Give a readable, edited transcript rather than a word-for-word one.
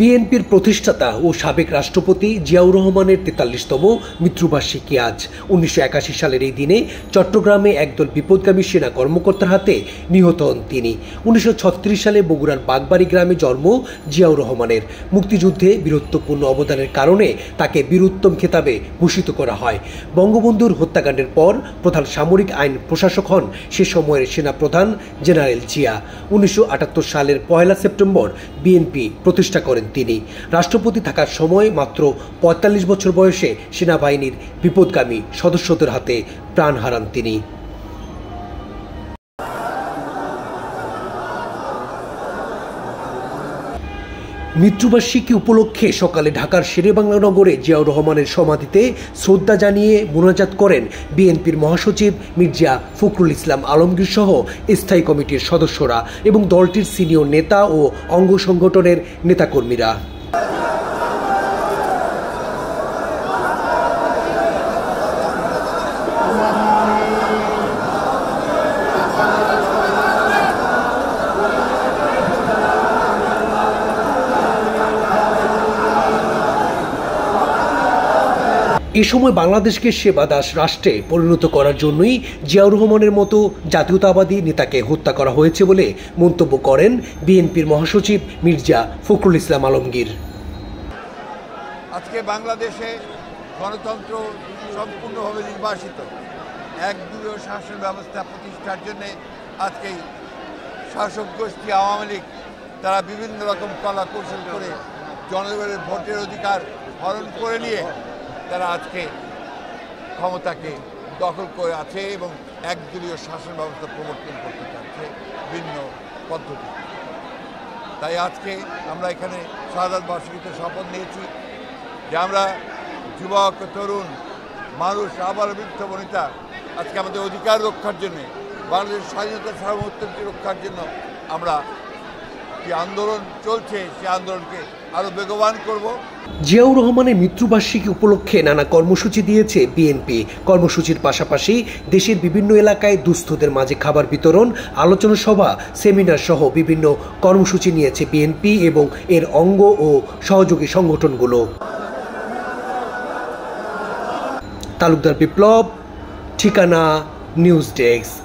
বিএনপির প্রতিষ্ঠাতা ও সাবেক রাষ্ট্রপতি জিয়াউর রহমানের ৪৩তম মৃত্যুবার্ষিকী আজ। ১৯৮১ সালের এই দিনে চট্টগ্রামে একদল বিপদগামী সেনা কর্মকর্তার হাতে নিহত হন তিনি। ১৯৩৬ সালে বগুড়ার বাগবাড়ি গ্রামে জন্ম জিয়াউর রহমানের। মুক্তিযুদ্ধে বীরত্বপূর্ণ অবদানের কারণে তাকে বীরোত্তম খেতাবে ভূষিত করা হয়। বঙ্গবন্ধুর হত্যাকাণ্ডের পর প্রধান সামরিক আইন প্রশাসক হন সে সময়ের সেনাপ্রধান জেনারেল জিয়া। ১৯৭৮ সালের ১ সেপ্টেম্বর বিএনপি প্রতিষ্ঠা করেন তিনি। রাষ্ট্রপতি থাকার সময় মাত্র ৪৫ বছর বয়সে সেনাবাহিনীর বিপদগামী সদস্যদের হাতে প্রাণ হারান তিনি। মৃত্যুবার্ষিকী উপলক্ষে সকালে ঢাকার শেরেবাংলা নগরে জিয়াউর রহমানের সমাধিতে শ্রদ্ধা জানিয়ে মোনাজাত করেন বিএনপির মহাসচিব মির্জা ফখরুল ইসলাম আলমগীর সহ স্থায়ী কমিটির সদস্যরা এবং দলটির সিনিয়র নেতা ও অঙ্গ সংগঠনের নেতাকর্মীরা। এ সময় বাংলাদেশকে সেবা দাস রাষ্ট্রে পরিণত করার জন্যই জিয়াউর রহমানের মতো জাতীয়তাবাদী নেতাকে হত্যা করা হয়েছে বলে মন্তব্য করেন বিএনপির মহাসচিব মির্জা ফখরুল ইসলাম আলমগীর। আজকে বাংলাদেশে গণতন্ত্র সম্পূর্ণভাবে নির্বাসিত, একদলীয় শাসন ব্যবস্থা প্রতিষ্ঠার জন্য আজকেই শাসক গোষ্ঠী আওয়ামী লীগ তারা বিভিন্ন রকম কলা কৌশল করে জনগণের ভোটের অধিকার হরণ করে নিয়ে তারা আজকে ক্ষমতাকে দখল করে আছে এবং একদলীয় শাসন ব্যবস্থা প্রবর্তন করতে চাচ্ছে ভিন্ন পদ্ধতি। তাই আজকে আমরা এখানে শাহাদাত বার্ষিকীতে শপথ নিয়েছি যে আমরা যুবক তরুণ মানুষ আবার বৃদ্ধ বনিতা আজকে আমাদের অধিকার রক্ষার জন্যে, বাংলাদেশের স্বাধীনতা সার্বভৌমত্বকে রক্ষার জন্য আমরা যে আন্দোলন চলছে সে আন্দোলনকে আরো বেগবান করব। জিয়াউর রহমানের মৃত্যুবার্ষিকী উপলক্ষে নানা কর্মসূচি দিয়েছে বিএনপি। কর্মসূচির পাশাপাশি দেশের বিভিন্ন এলাকায় দুস্থদের মাঝে খাবার বিতরণ, আলোচনা সভা, সেমিনার সহ বিভিন্ন কর্মসূচি নিয়েছে বিএনপি এবং এর অঙ্গ ও সহযোগী সংগঠনগুলো। তালুকদার বিপ্লব, ঠিকানা নিউজ ডেস্ক।